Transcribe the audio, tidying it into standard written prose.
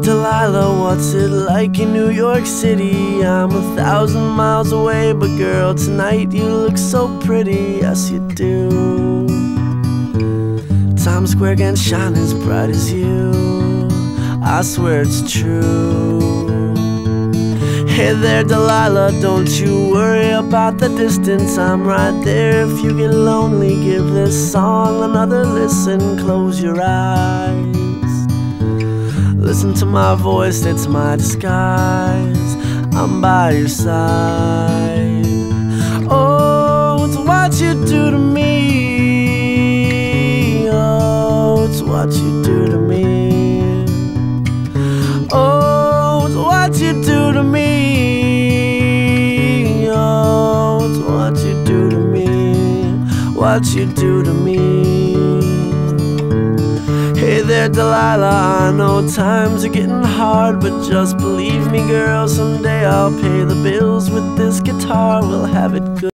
Delilah, what's it like in New York City? I'm 1,000 miles away, but girl, tonight you look so pretty. Yes, you do. Times Square can shine as bright as you. I swear it's true. Hey there, Delilah, don't you worry about the distance. I'm right there if you get lonely. Give this song another listen. Close your eyes. Listen to my voice, it's my disguise. I'm by your side. Oh, it's what you do to me. Oh, it's what you do to me. Oh, it's what you do to me. Oh, it's what you do to me. What you do to me. Hey there, Delilah, I know times are getting hard, but just believe me, girl, someday I'll pay the bills with this guitar. We'll have it good.